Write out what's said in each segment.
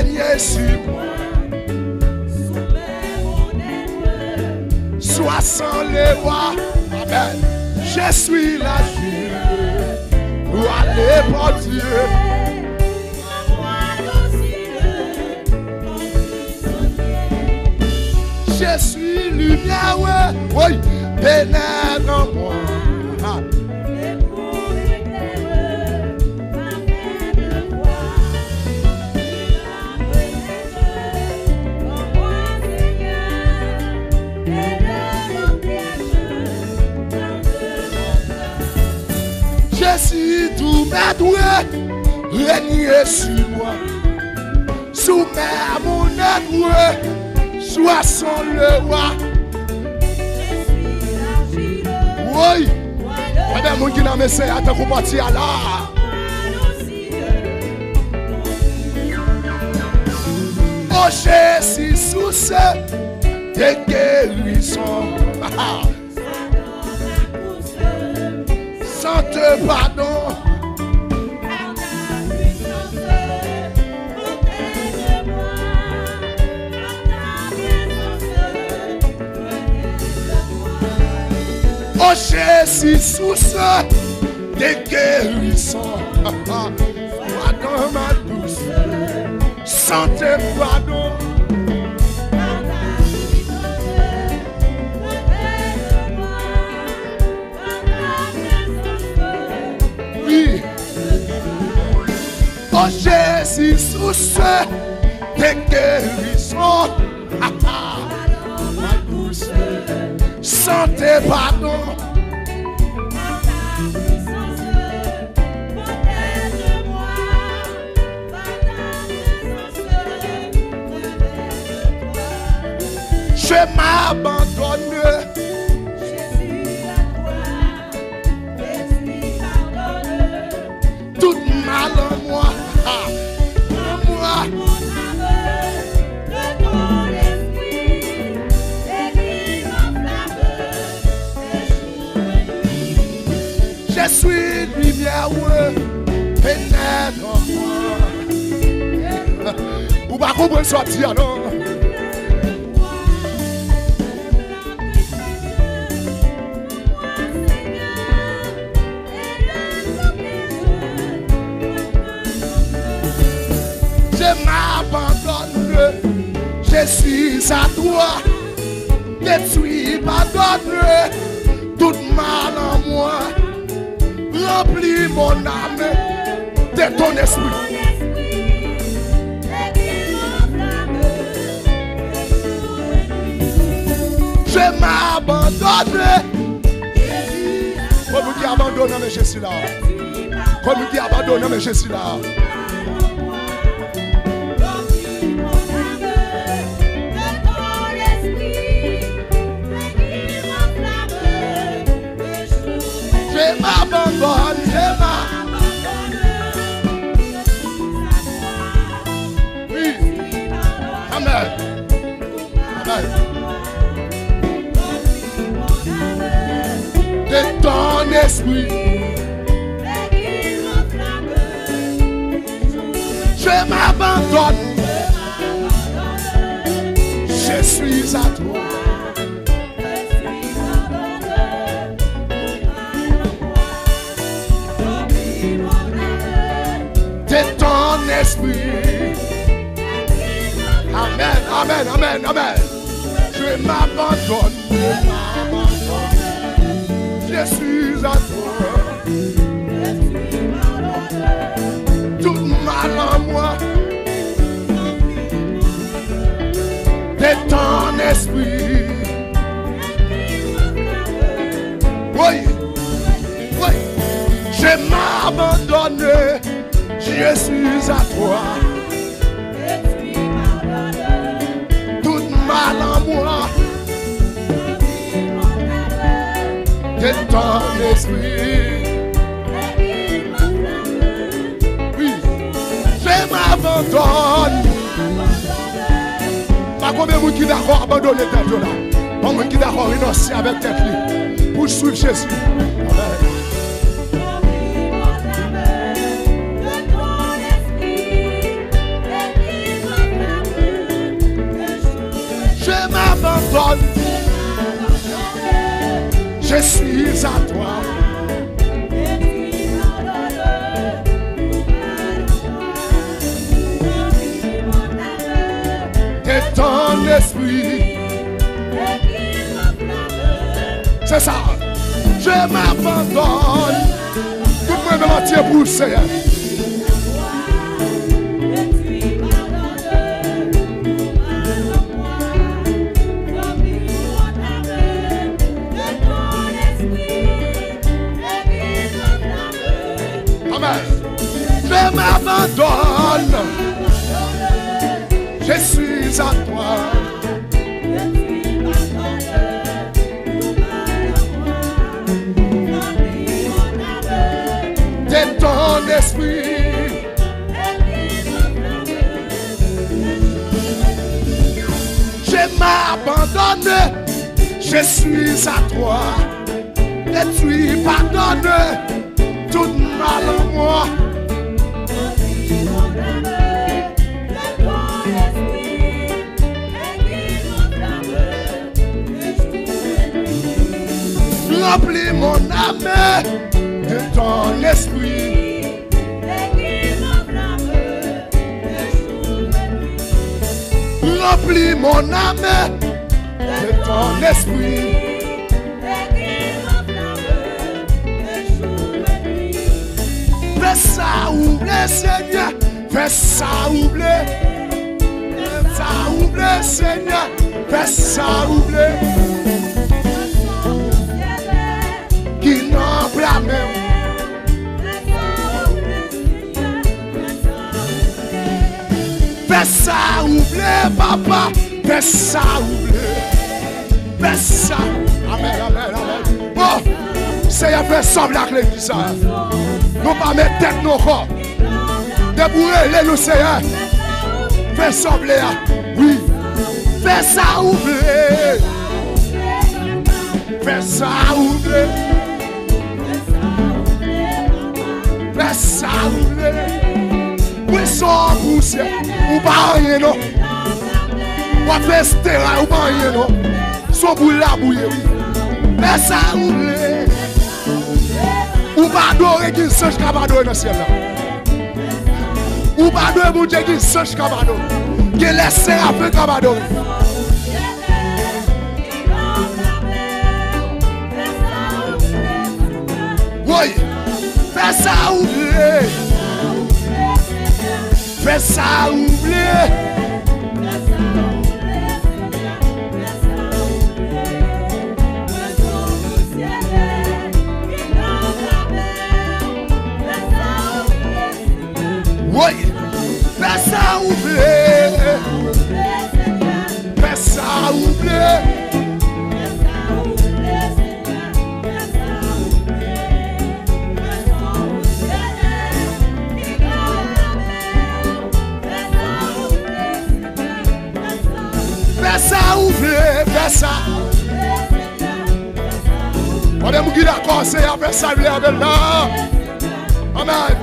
régner sur moi. Sois sans les rois. Amen. Je suis la Jude. Nous allons pour Dieu. Je suis lumière, oui, pénètre en moi. Et pour éclairer ma faible voix, en moi, Seigneur, et de mon piège, dans mon cœur. Je suis tout maître, régner sur moi, soumets mon être. Sois sans le roi. Oui. Il y a des gens qui n'ont pas essayé à te compartir là. Oh Jésus, sous ce de guérison. Sans te pardon. Oh Jésus, source de guérison, pardon ma douceur, sans tes pardon. Oui. Oh Jésus, source de guérison, ma douceur, sans tes pardons. Je m'abandonne. Jésus à toi, Jésus pardonne. Tout mal en moi, en moi. Mon âme, de ton esprit, et mon flamme, je suis lumière, pénètre en moi. Vous ne pouvez pas comprendre sortir, non? Je m'abandonne, je suis à toi, détruis, pardonne, tout mal en moi, remplis mon âme de ton esprit. Je m'abandonne, comme nous dit abandonne, mais je suis là. Comme nous dit abandonne, mais je suis là. Je m'abandonne, je m'abandonne. Oui. Amen. Amen. De ton esprit. Je m'abandonne. Je suis à toi. De ton esprit. Amen, amen, amen, amen. Je m'abandonne. Je suis à toi. Tout mal en moi. De ton esprit. Oui, oui. Je m'abandonne. Je suis à toi. Tout mal en moi. De ton esprit. Oui, je m'abandonne. Pas combien de gens qui d'accord abandonner tête là. Pas combien qui d'accord renoncer avec tête là. Pour suivre Jésus. Amen. Je suis à toi. Et ton esprit. C'est ça. Je m'abandonne. Tout le monde entier pour le Seigneur. Amen. Je m'abandonne. Je suis à toi. De ton esprit. Je m'abandonne. Je suis à toi. Et tu pardonnes tout mal en moi. Remplis mon âme de ton esprit. Remplis mon âme de ton esprit. Fais ça oublier, Seigneur. Fais ça oublier. Fais ça oublier, Seigneur. Fais ça oublier. Qui n'en blâme. Fais ça oublier, papa. Fais ça oublier. Fais ça. Amen, amen, amen. Oh, Seigneur, fais sembler avec l'église. Nous pas mettre tête nos corps. Débrouillez nous, Seigneur. Fais sembler. Oui. Fais ça oublier. Fais ça oublier. Fais ça oublier. Oui, sans poussière. Ou pas rien, non. Ou faire stéra, ou pas rien, non. Sans bouille la bouille. Fais ça oublier. Ou pas adorer qui se cabado dans le ciel là. Ou pas adorer mon Dieu qui se cabado. Qui laisse un peu cabado. Oui, fais ça oublier. Fais ça oublier. Oui, fais ça oublier. Fais ça oublier. Fais ça oublier. Fais ça. On est mouillé d'accord, c'est à faire ça, lui, avec là. Amen.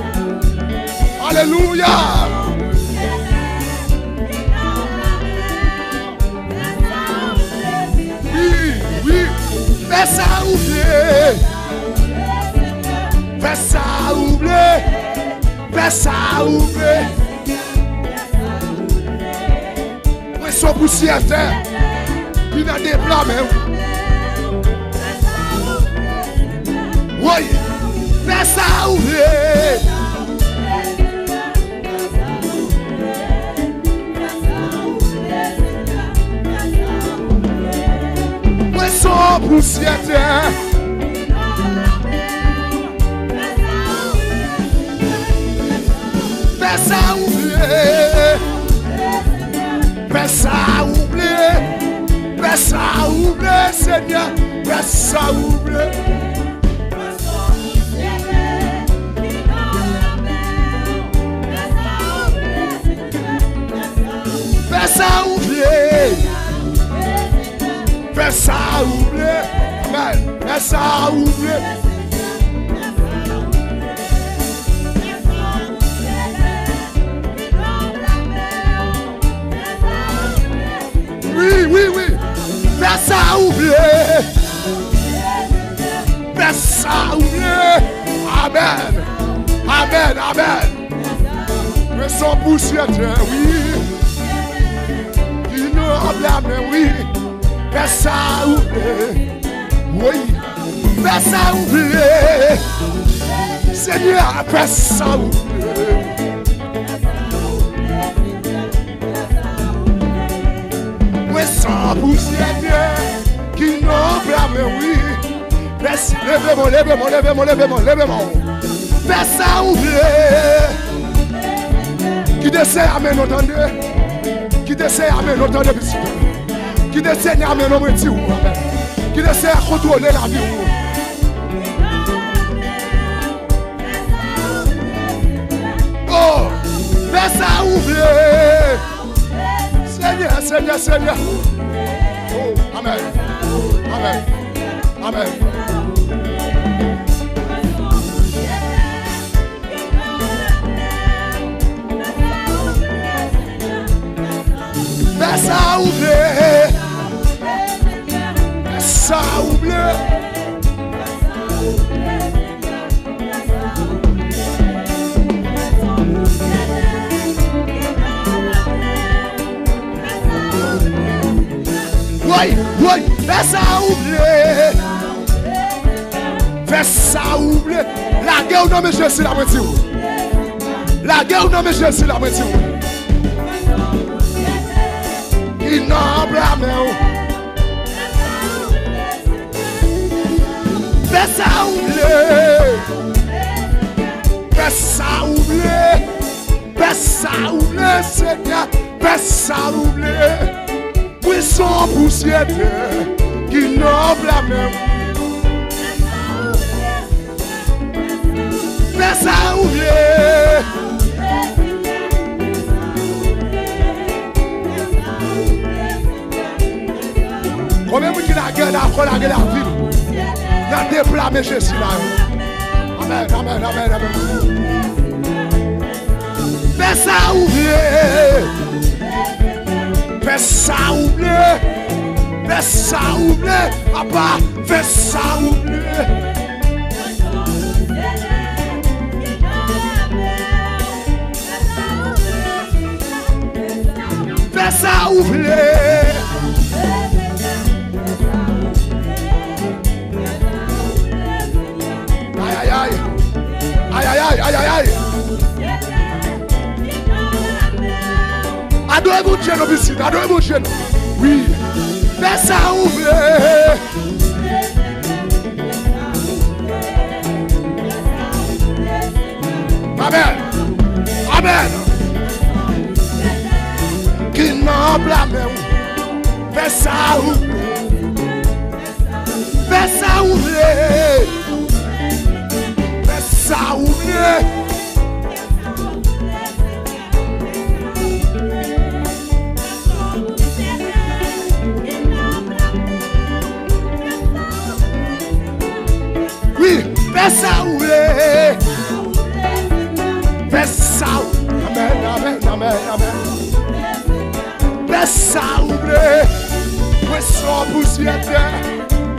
Alléluia. Oui, oui. Fais ça oublier. Fais ça oublier. Fais ça oublier. Moi, son poussière terre. Qui n'a des plats même. Oui. Fais ça oublier. Son poussière terre. Fais ça oublier. Fais ça oublier. Fais ça oublier, Seigneur. Fais ça oublier. Fais ça oublier. Fais ça oublier. Amen. Fais ça oublier. Oui, oui, oui. Fais ça oublier. ça oublié. Amen. Amen. Amen. Mais sans poussière, oui. Il nous blâme, oui. Fais ça oublié. Oui. Fais ça oublié. Seigneur, fais ça oublié. Mais sans poussière, qui nous blâme, oui. Levez-moi, levez-moi, levez-moi, levez-moi, levez-moi. Fais ça oublier. Qui dessert à mes entendez. Qui dessert à mes entendez, monsieur. Qui dessert à mes noms, monsieur. Qui dessert à contrôler la vie. Oh, fais ça oublier. Seigneur, Seigneur, Seigneur. Oh, amen. Amen. Amen. Fais ça oublier. Fais ça oublier. Oui, oui, fais ça oublier. Fais ça oublier. La guerre non mais je suis la moitié. La guerre non mais je suis la moitié. Il n'a blâme. Fais ça oublier. Fais ça oublier. Fais ça oublier, Seigneur. Fais ça oublier. Oui, sans poussière qui n'a blâme. Fais ça oublier. Combien de gens qui la guerre après la guerre la ville? Il y a des plats, mais je suis là. Amen, amen, amen, amen. Fais ça oublier. Fais ça oublier. Fais ça oublier. Papa, fais ça oublier. Fais ça oublier. Aïe, aïe, aïe, aïe, aïe, aïe, aïe. Adorez-vous Dieu, nos visites, adorez-vous Dieu. Oui, fais ça oublier. Amen, amen. Qui n'en blâme, fais ça oublier. Fais ça oublier. Fais ça oublier. Oui, fais ça oublier. Fais ça. Amen, amen, amen, amen. Fais ça oublier. Oui, sans poussière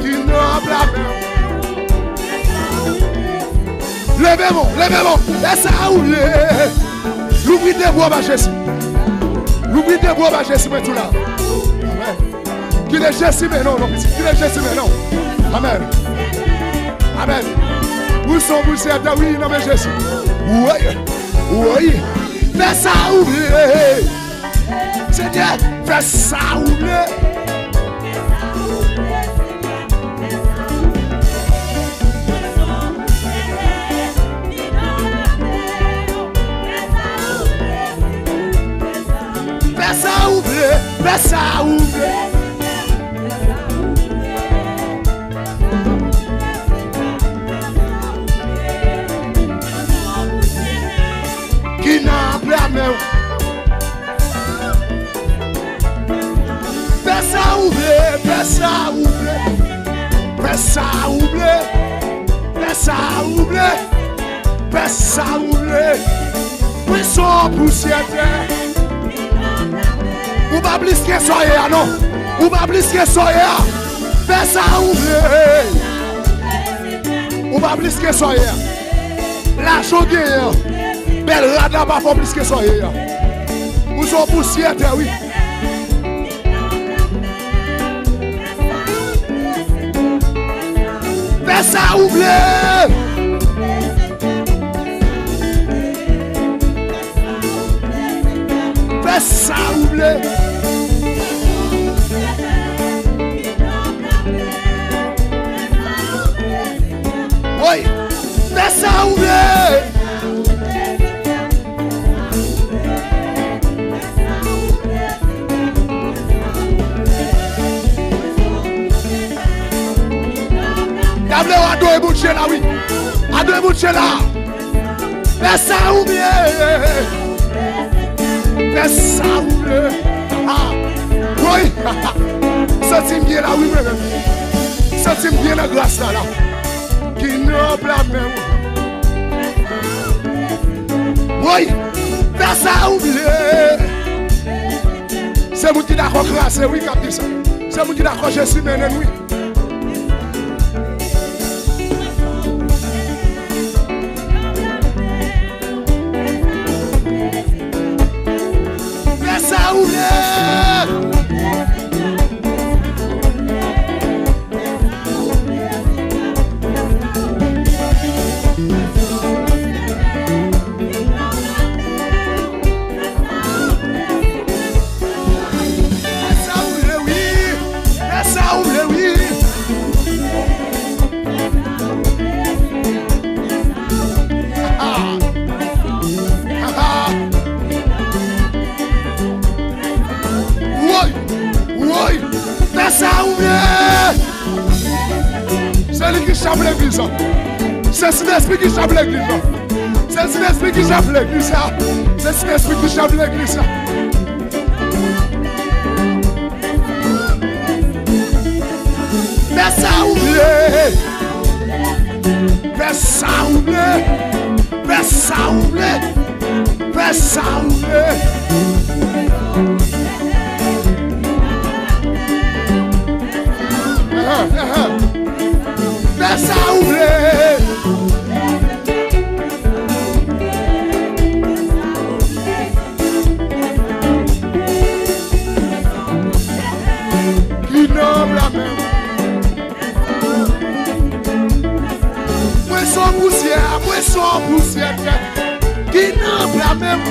qui n'en blâme. Levez-moi, levez-moi. Fais ça oublier. L'oubli de bois, ma Jésus. L'oubli de bois, ma Jésus, mais tout là. Amen. Qu'il est Jésus, mais non, non, qu'il est Jésus, mais non. Amen. Amen. Où sont vous, c'est oui, non, mais Jésus. Oui, oui. Fais ça oublier. Seigneur, fais ça oublier. Fais ça oublier. Fais ça oublier. Qui n'a blâmé. Fais ça oublier, fais ça oublier. Fais ça oublier. Fais ça oublier. Fais ça oublier. Oui, sans poussière. Ou pas plus que soyez, non. Ou pas plus que soyez. Fais ça oublier. Ou pas plus que ça hier. La jogue, belle radar pas plus que ça hier. Ou sont poussière, oui. Fais ça oublier. Fais ça oublier. Oui, fais ça oublier. Table à deux bouts là, oui. À deux bouts là. Fais ça oublier. Fais ça oublier. Oui. Sentime bien là, oui, même. Sentime bien la grâce là. Qui ne blâme même. Oui. Fais ça oublier. C'est vous qui d'accord grâce, oui, cap dit ça. C'est vous qui d'accord Jésus mène, oui. C'est l'esprit qui chape l'église. C'est l'esprit qui chape l'église. C'est l'esprit qui chape l'église. Fais ça oublier. Fais ça oublier. Fais ça oublier. Fais ça oublier. Fais ça oublier. Poussière, poussière, qui n'a pas même.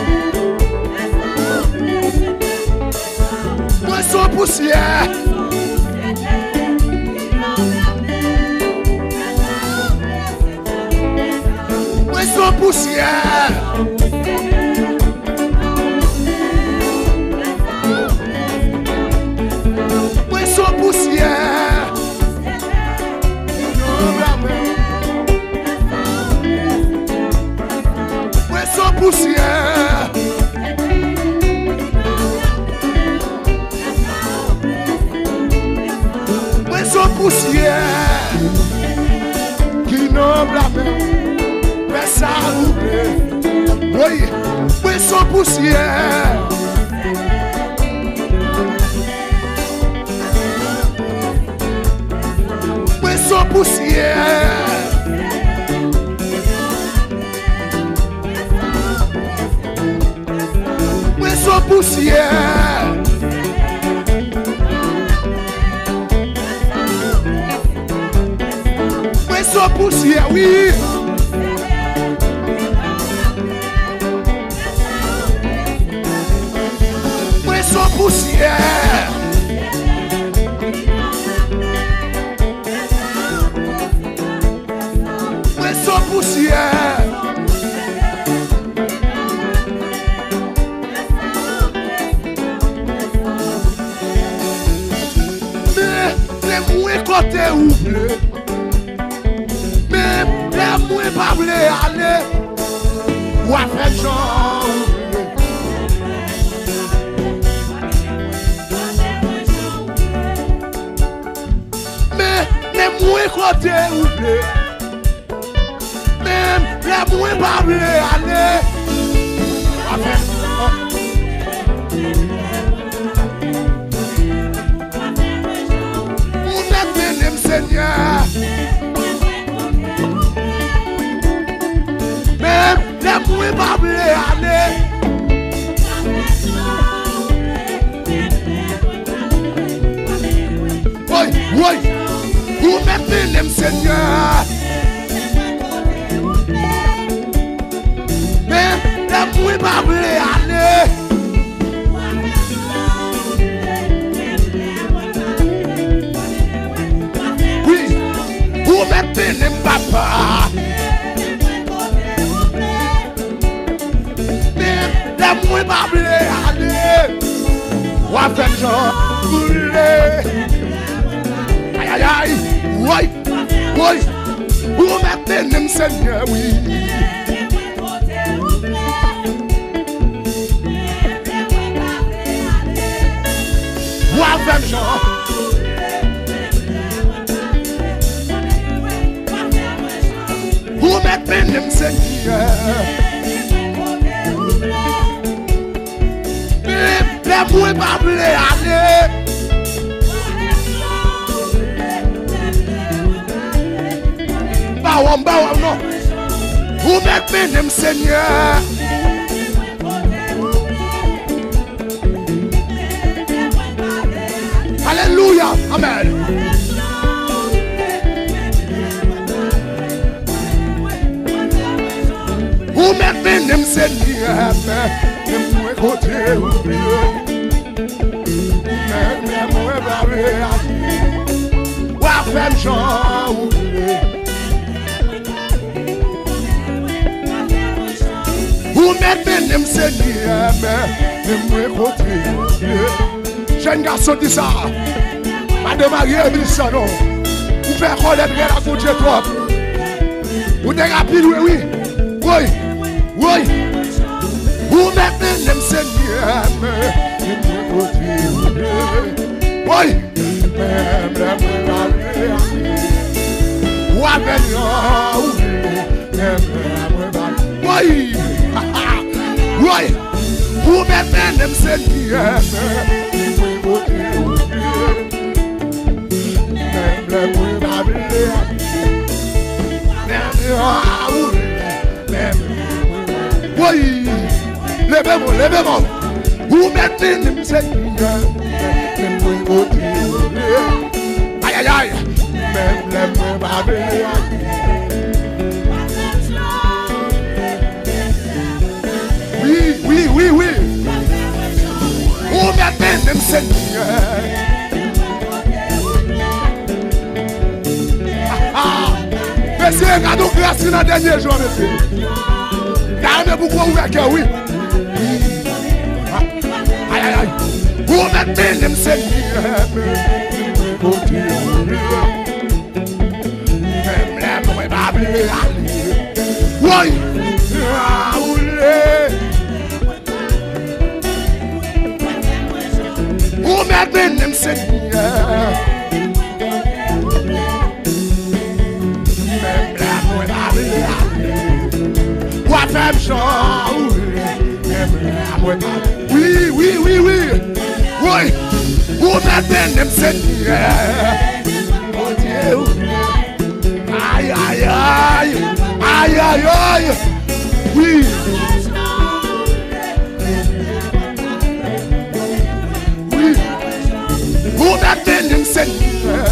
Moi, son poussière. Moi, son poussière. Moi, son poussière. Poussière. Mais son poussière qui n'en blâme. Mais ça oublie. Oui, mais son poussière. Mais son poussière. Poussière. Mais son poussière, oui. Mais son poussière. Mais son poussière. Côté oublié, même les moins pas voulu aller, ou à faire genre. Mais les moins côté oublié, même les moins pas voulu aller, ou à faire genre. Seigneur, Oui. Vous mettez le Seigneur. Mais la mouille pas voulu aller. Oui. Vous mettez le papa. Mais la mouille pas voulu aller. Ou à faire genre voulez. Aïe aïe aïe. Oui. Oui. Vous mettez le Seigneur. Oui. Ou à faire genre. Vous mettez le Seigneur. La mouille pas voulu aller. Bawam, non. Vous mettez le Seigneur. Alléluia. Amen. Vous mettez le Seigneur. Vous côté oublié. Vous mettez le Seigneur, mais moi côté. Jeune garçon dit ça. Madame Marie dit ça non. Vous faites connaître la couche de toi. Vous êtes rapide, oui. Oui. Oui. Vous mettez le Seigneur, mais moi côté. Oui. Oui. Oui. Vous mettez le Seigneur. Oui. Levez-moi. Vous mettez le Seigneur. Aïe aïe aïe. Oui. Vous mettez le Seigneur. Monsieur, regardons grâce dans le dernier jour, monsieur. Regardez pourquoi vous êtes oui. Aïe aïe aïe. Vous mettez le Seigneur. Oui. Vous mettez le Seigneur. Oui. Oui. Vous mettez le Seigneur. Mon Dieu. Aïe aïe aïe. Aïe aïe aïe. Oui. Oui. Vous mettez le Seigneur.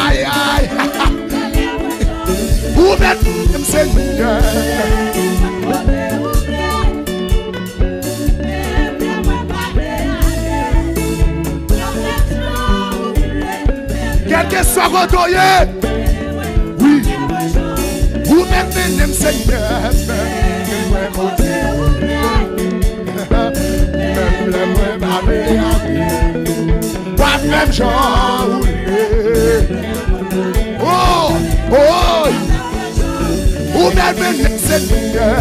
Aïe aïe. Vous mettez le Seigneur. Quel que soit votre oeil, oui, vous mettez le Seigneur. Même genre. Oh, vous mettez le Seigneur.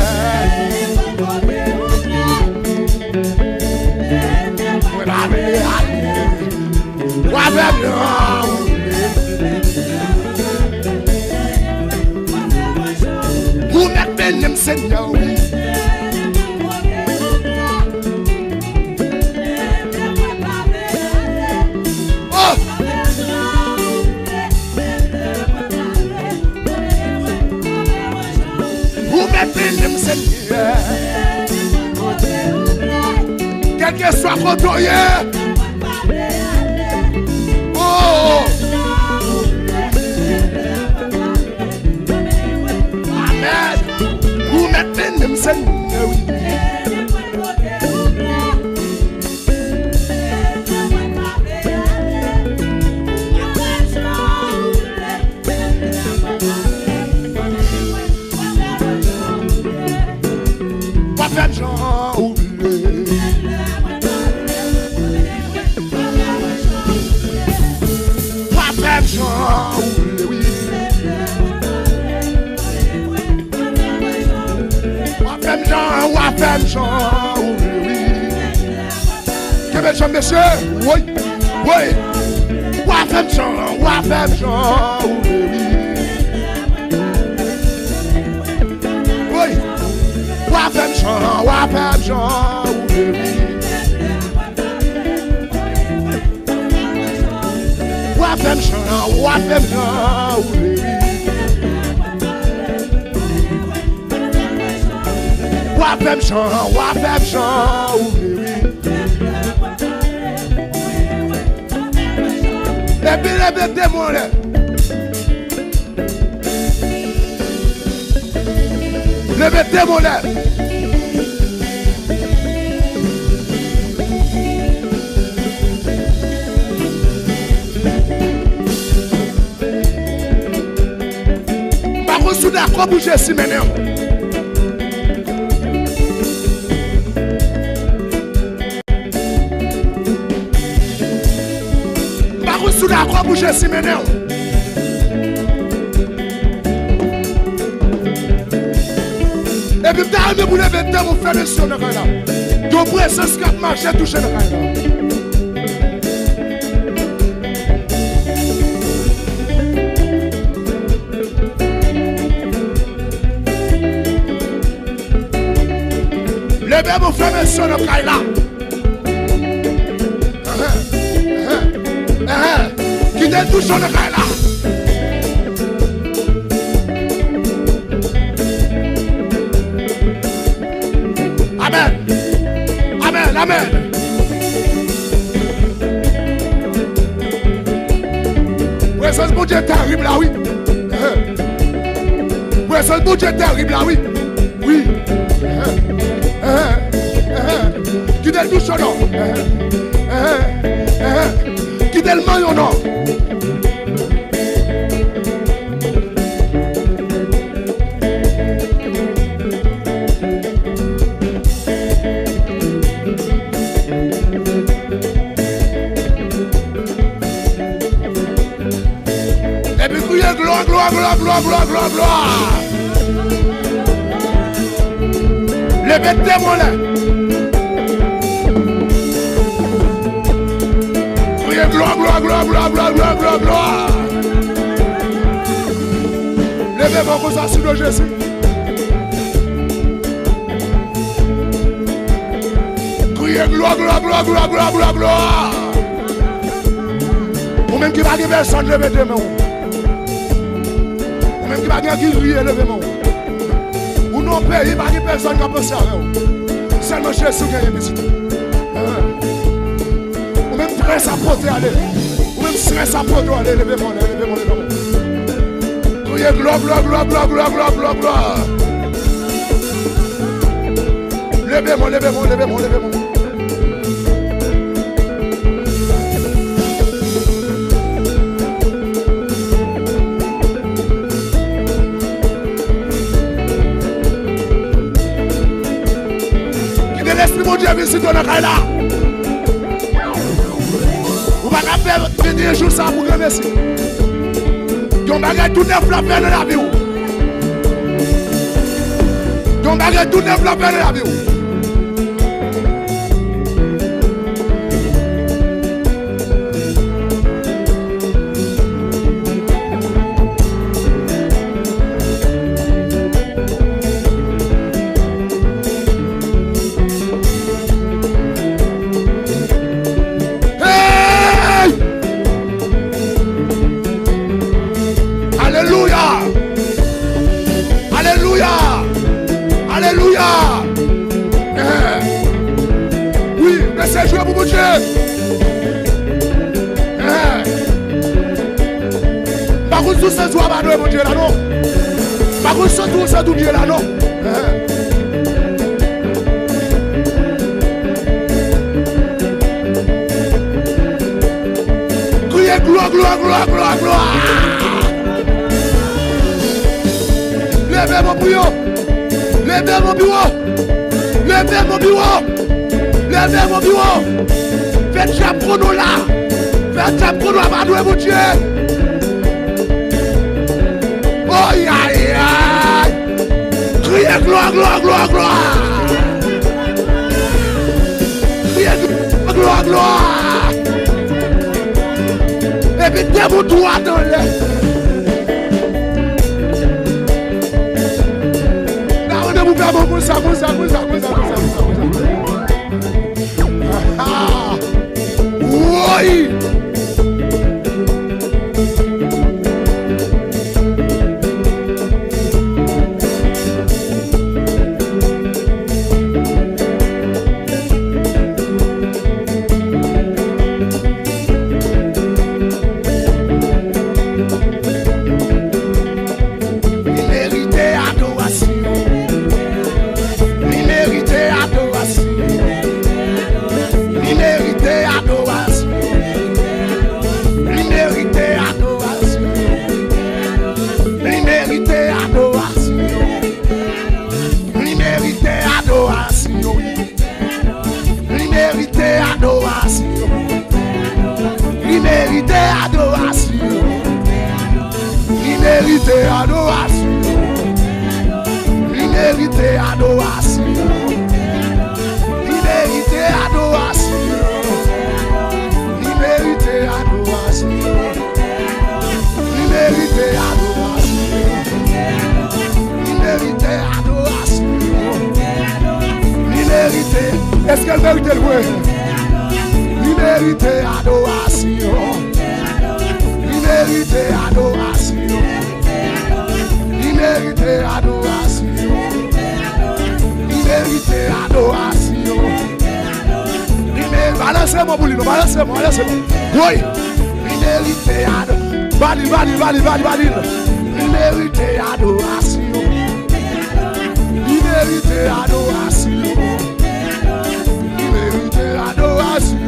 Vous mettez le Seigneur. côtoyer. Oh. Amen. Vous mettez même ça. Monsieur, oui, oui, wafem Jean, oui, wafem Jean, les démons là. Les démons là. Par contre, d'accord, bouger si maintenant. D'accord, bouger si maintenant. Et puis, t'as de vous lever de vous faire le son de là. Donc, pour ce scap marcher, toucher le là. Levez vous faire le son de là. Qui est tout sur le là. Amen. Amen. Amen. Présence de Dieu terrible là, oui. Présence de Dieu terrible là, oui. Oui. Qui est tout sur le qui est le maillot non. Et puis criez gloire, gloire, gloire, gloire, gloire, gloire, gloire. Les bêtes témoins là. Gloire, gloire, gloire, gloire, gloire, gloire, gloire, gloire. Levez vos mains sur le Jésus. Criez gloire, gloire, gloire, gloire, gloire, gloire, gloire. Ou même qui va dire personne, levez des mains. Ou même qui va dire qui rit, levez les mains. Ou non pays, il va dire personne qui a pensé à vous. Seulement Jésus qui a visité. Stress à porter, allez. Ou même stress à porter, allez. Levez-moi, levez-moi, levez-moi. Criez gloire, gloire, gloire, gloire, gloire, gloire, gloire, gloire. Levez-moi, levez-moi, levez-moi, levez-moi. Qui est l'esprit mon Dieu visite dans la là. Des jours ça pour remercier. Ton bagage tout neuf la peine de la vie. Ton bagage tout neuf la peine de la vie. contre tout ça, tu vas pas mon Dieu là, non. Par contre, tout ça, tout bien là, non. Criez gloire, gloire, gloire, gloire, gloire. Levez mon bureau. Levez mon bureau. Levez mon bureau. Levez mon bureau. Faites ça pour nous là. Faites ça pour nous là, mon Dieu. Oh, aïe, aïe. Criez gloire, gloire, gloire, gloire. Criez gloire, gloire. Et puis, mettez-vous droit dans l'air. Vous pouvez comme ça. Ah, oui. Est-ce qu'elle mérite le louer? Il mérite adoration. Il mérite adoration. Il mérite adoration. Il mérite adoration. Il mérite. Balancez-moi, Boulino, balancez-moi. Oui. Il mérite adoration. Valide. Il mérite adoration. Il mérite adoration. Il mérite adoration.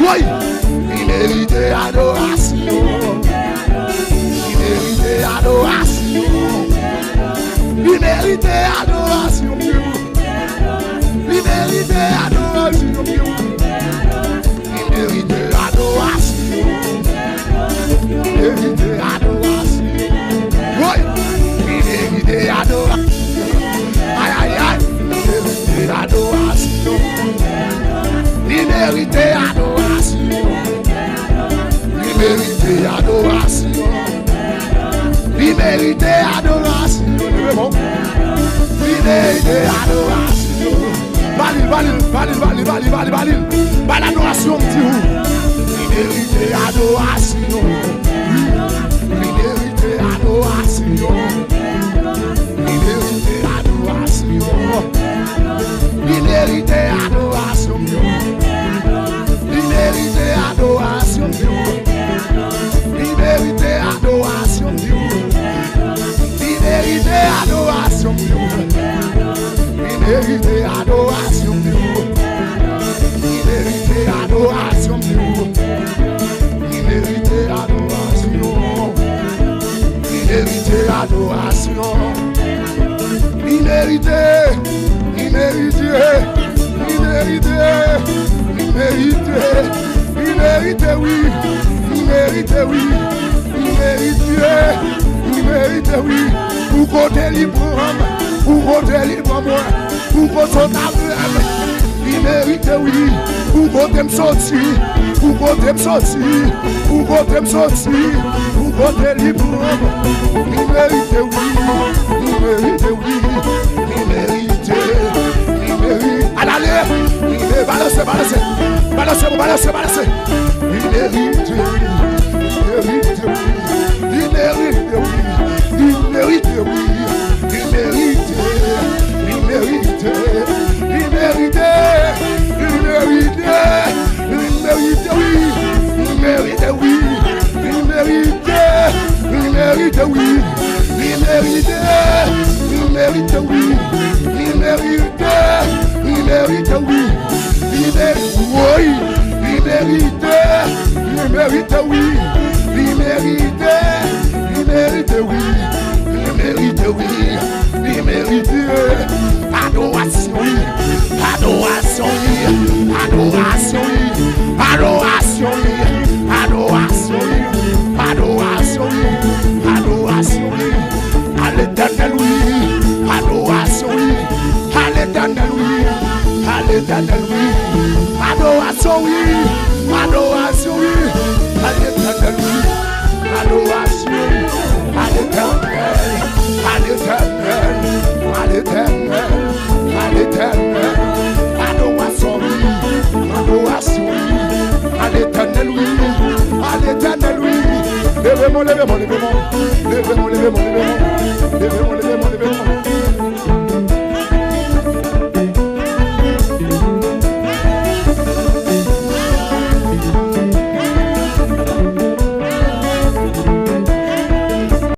Oui, il mérite adoration. Il mérite adoration. Il mérite adoration. Il mérite adoration. Il mérite adoration. Il mérite adoration. Oui, il mérite adoration. Adoration. Il mérite adoration. Il mérite adoration. Il mérite adoration. Il mérite adoration. Valide. L'adoration, petit. Il mérite adoration. Il mérite adoration. Il mérite adoration. Il mérite adoration. Il mérite adoration. Il mérite adoration. Il mérite adoration. Il mérite adoration. Il mérite adoration. Il mérite adoration. Il mérite adoration. Il mérite. Il mérite, oui. Pour côté libre, pour côté libre, moi, pour côté table, il mérite, oui. Pour côté me sortir, pour côté me sortir, pour côté me sortir, pour côté libre, il mérite, oui. Il mérite, oui. Il mérite. Allez, balancez. Il mérite, oui. mérite, oui. Il mérite, oui. Il mérite, oui. Il mérite, adoration, oui. Adoration, oui. Adoration, oui. Adoration, oui. Adoration, oui. Adoration, oui. Adoration, oui. À l'éternel, oui. Adoration, oui. À l'éternel, oui. À l'éternel, oui. Adoration, oui. Adoration, oui. À l'éternel, oui. Adoration, à l'éternel, à l'éternel, à l'éternel, à l'éternel. Adoration, oui. Adoration, oui. À l'éternel, oui. À l'éternel, oui. Levez-moi, levez-moi, levez-moi. Levez-moi, levez-moi, levez-moi.